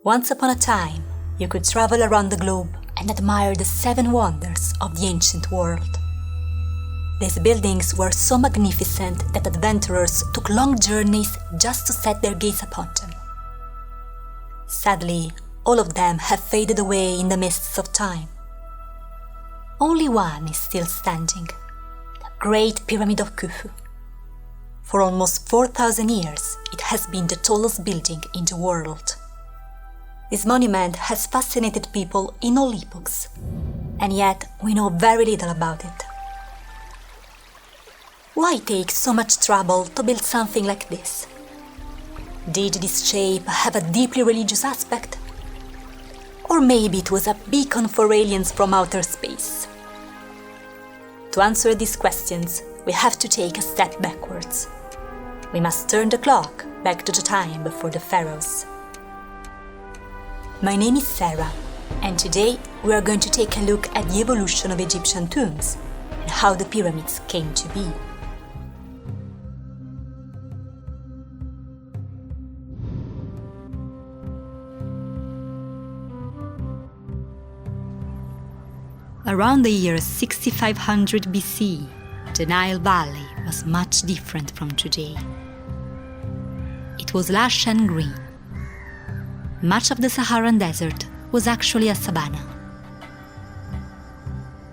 Once upon a time, you could travel around the globe and admire the 7 wonders of the ancient world. These buildings were so magnificent that adventurers took long journeys just to set their gaze upon them. Sadly, all of them have faded away in the mists of time. Only one is still standing, the Great Pyramid of Khufu. For almost 4,000 years, it has been the tallest building in the world. This monument has fascinated people in all epochs, and yet we know very little about it. Why take so much trouble to build something like this? Did this shape have a deeply religious aspect? Or maybe it was a beacon for aliens from outer space? To answer these questions, we have to take a step backwards. We must turn the clock back to the time before the pharaohs. My name is Sarah, and today we are going to take a look at the evolution of Egyptian tombs and how the pyramids came to be. Around the year 6500 BC, the Nile Valley was much different from today. It was lush and green. Much of the Saharan desert was actually a savanna.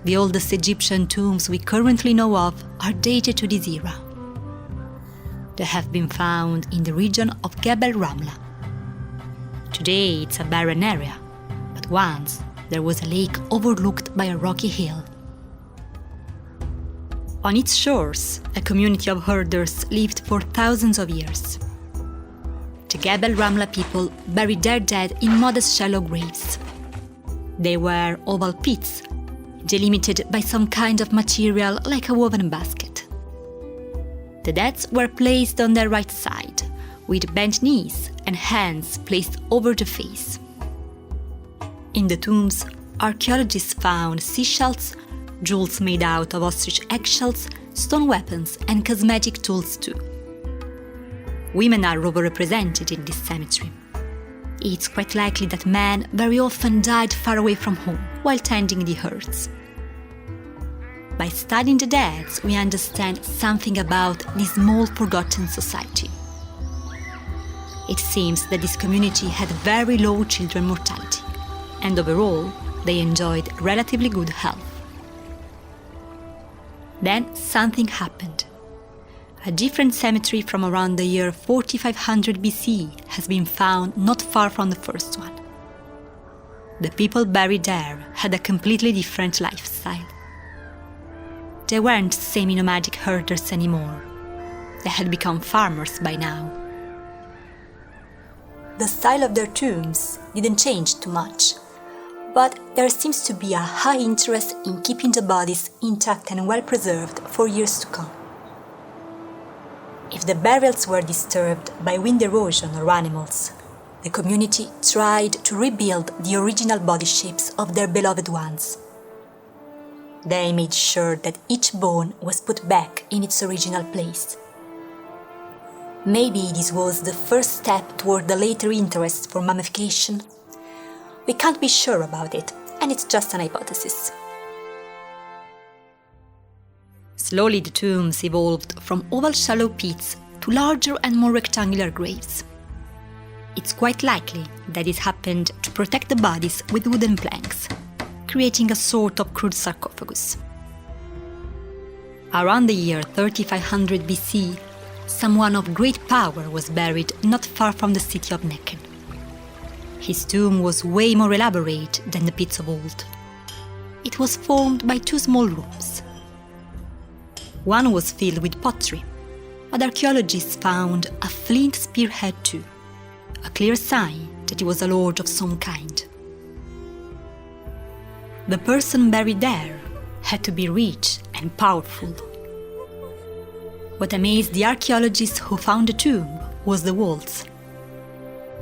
The oldest Egyptian tombs we currently know of are dated to this era. They have been found in the region of Gebel Ramla. Today it's a barren area, but once there was a lake overlooked by a rocky hill. On its shores, a community of herders lived for thousands of years. The Gebel Ramla people buried their dead in modest shallow graves. They were oval pits, delimited by some kind of material like a woven basket. The dead were placed on their right side, with bent knees and hands placed over the face. In the tombs, archaeologists found seashells, jewels made out of ostrich eggshells, stone weapons, and cosmetic tools too. Women are overrepresented in this cemetery. It's quite likely that men very often died far away from home while tending the herds. By studying the dead, we understand something about this small forgotten society. It seems that this community had very low children mortality, and overall, they enjoyed relatively good health. Then something happened. A different cemetery from around the year 4500 BC has been found not far from the first one. The people buried there had a completely different lifestyle. They weren't semi-nomadic herders anymore. They had become farmers by now. The style of their tombs didn't change too much, but there seems to be a high interest in keeping the bodies intact and well preserved for years to come. If the burials were disturbed by wind erosion or animals, the community tried to rebuild the original body shapes of their beloved ones. They made sure that each bone was put back in its original place. Maybe this was the first step toward the later interest for mummification. We can't be sure about it, and it's just an hypothesis. Slowly the tombs evolved from oval shallow pits to larger and more rectangular graves. It's quite likely that this happened to protect the bodies with wooden planks, creating a sort of crude sarcophagus. Around the year 3500 BC, someone of great power was buried not far from the city of Nekhen. His tomb was way more elaborate than the pits of old. It was formed by 2 small rooms. One was filled with pottery, but archaeologists found a flint spearhead too, a clear sign that he was a lord of some kind. The person buried there had to be rich and powerful. What amazed the archaeologists who found the tomb was the walls.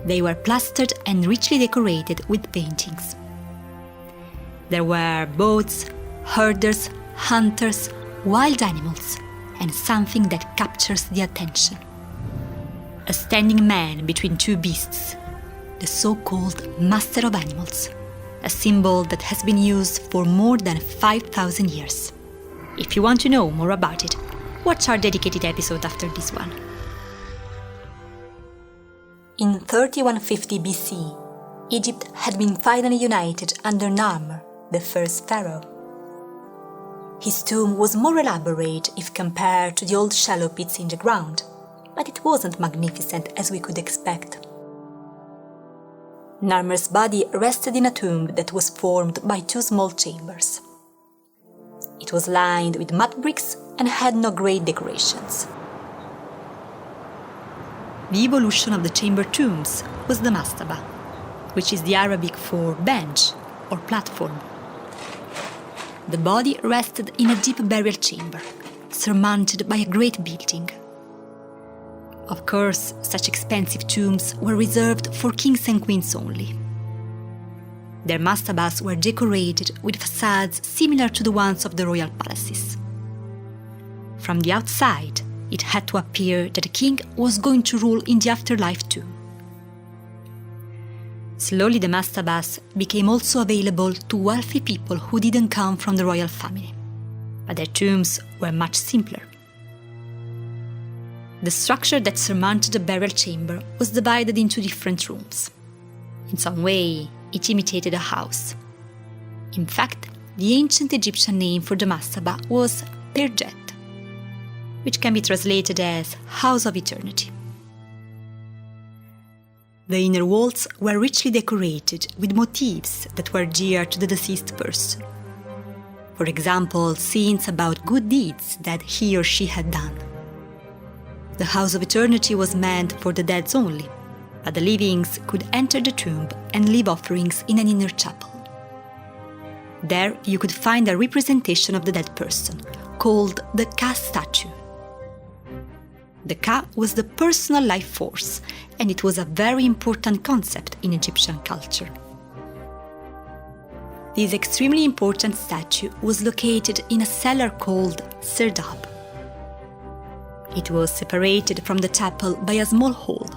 They were plastered and richly decorated with paintings. There were boats, herders, hunters, wild animals, and something that captures the attention. A standing man between 2 beasts. the so-called Master of Animals, a symbol that has been used for more than 5,000 years. If you want to know more about it, watch our dedicated episode after this one. In 3150 BC, Egypt had been finally united under Narmer, the first pharaoh. His tomb was more elaborate if compared to the old shallow pits in the ground, but it wasn't magnificent as we could expect. Narmer's body rested in a tomb that was formed by two small chambers. It was lined with mud bricks and had no great decorations. The evolution of the chamber tombs was the mastaba, which is the Arabic for bench or platform. The body rested in a deep burial chamber, surmounted by a great building. Of course, such expensive tombs were reserved for kings and queens only. Their mastabas were decorated with facades similar to the ones of the royal palaces. From the outside, it had to appear that the king was going to rule in the afterlife too. Slowly the mastabas became also available to wealthy people who didn't come from the royal family, but their tombs were much simpler. The structure that surmounted the burial chamber was divided into different rooms. In some way, it imitated a house. In fact, the ancient Egyptian name for the mastaba was Perjet, which can be translated as House of Eternity. The inner walls were richly decorated with motifs that were dear to the deceased person. For example, scenes about good deeds that he or she had done. The House of Eternity was meant for the dead only, but the livings could enter the tomb and leave offerings in an inner chapel. There you could find a representation of the dead person, called the Ka statue. The Ka was the personal life force, and it was a very important concept in Egyptian culture. This extremely important statue was located in a cellar called Serdab. It was separated from the chapel by a small hole,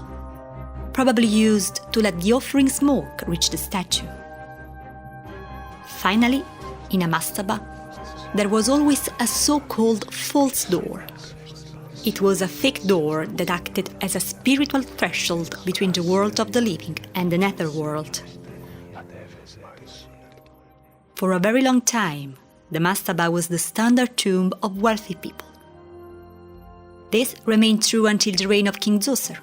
probably used to let the offering smoke reach the statue. Finally, in a mastaba, there was always a so-called false door. It was a fake door that acted as a spiritual threshold between the world of the living and the netherworld. For a very long time, the mastaba was the standard tomb of wealthy people. This remained true until the reign of King Djoser,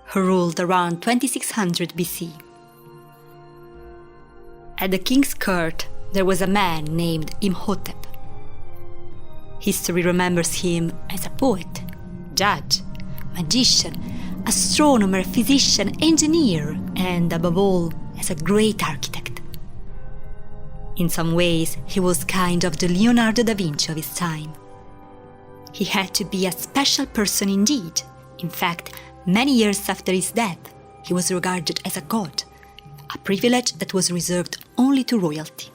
who ruled around 2600 BC. At the king's court, there was a man named Imhotep. History remembers him as a poet, judge, magician, astronomer, physician, engineer, and above all, as a great architect. In some ways, he was kind of the Leonardo da Vinci of his time. He had to be a special person indeed. In fact, many years after his death, he was regarded as a god, a privilege that was reserved only to royalty.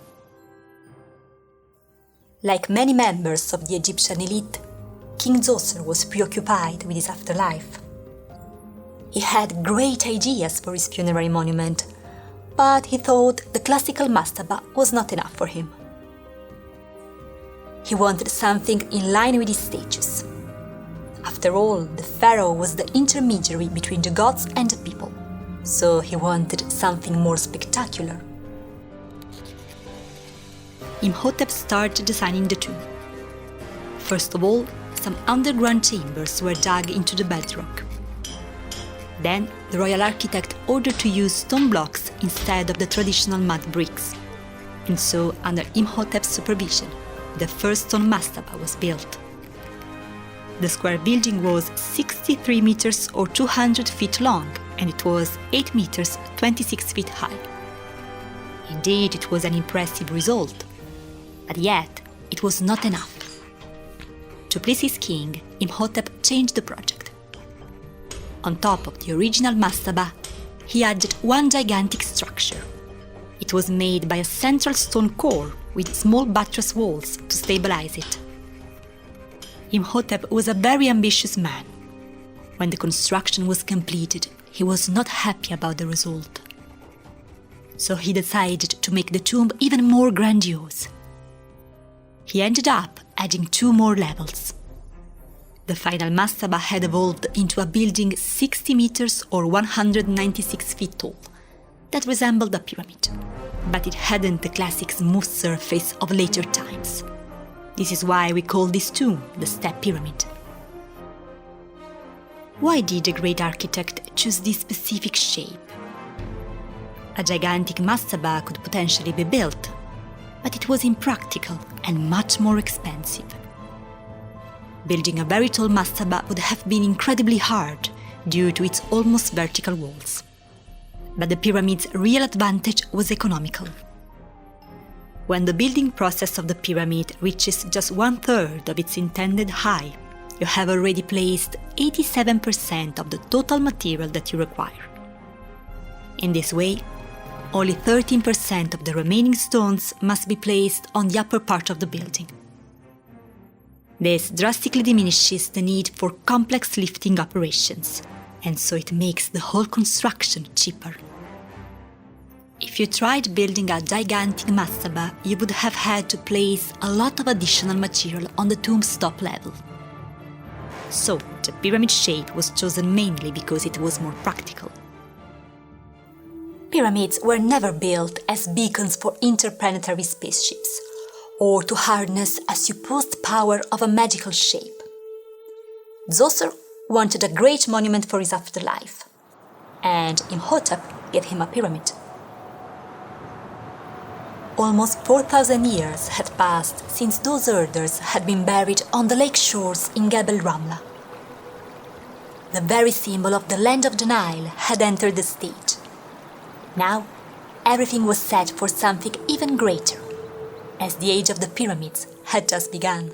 Like many members of the Egyptian elite, King Djoser was preoccupied with his afterlife. He had great ideas for his funerary monument, but he thought the classical mastaba was not enough for him. He wanted something in line with his status. After all, the pharaoh was the intermediary between the gods and the people, so he wanted something more spectacular. Imhotep started designing the tomb. First of all, some underground chambers were dug into the bedrock. Then, the royal architect ordered to use stone blocks instead of the traditional mud bricks. And so, under Imhotep's supervision, the first stone mastaba was built. The square building was 63 meters or 200 feet long, and it was 8 meters, 26 feet high. Indeed, it was an impressive result. But yet, it was not enough. To please his king, Imhotep changed the project. On top of the original mastaba, he added one gigantic structure. It was made by a central stone core with small buttress walls to stabilize it. Imhotep was a very ambitious man. When the construction was completed, he was not happy about the result. so he decided to make the tomb even more grandiose. He ended up adding 2 more levels. The final mastaba had evolved into a building 60 meters or 196 feet tall that resembled a pyramid, but it hadn't the classic smooth surface of later times. This is why we call this tomb the Step Pyramid. Why did the great architect choose this specific shape? A gigantic mastaba could potentially be built, but it was impractical and much more expensive. Building a very tall mastaba would have been incredibly hard due to its almost vertical walls. But the pyramid's real advantage was economical. When the building process of the pyramid reaches just 1/3 of its intended height, you have already placed 87% of the total material that you require. In this way, only 13% of the remaining stones must be placed on the upper part of the building. This drastically diminishes the need for complex lifting operations, and so it makes the whole construction cheaper. If you tried building a gigantic mastaba, you would have had to place a lot of additional material on the tomb's top level. So, the pyramid shape was chosen mainly because it was more practical. Pyramids were never built as beacons for interplanetary spaceships, or to harness a supposed power of a magical shape. Dzoser wanted a great monument for his afterlife, and Imhotep gave him a pyramid. Almost 4,000 years had passed since those elders had been buried on the lake shores in Gebel Ramla. The very symbol of the land of the Nile had entered the stage. Now, everything was set for something even greater, as the age of the pyramids had just begun.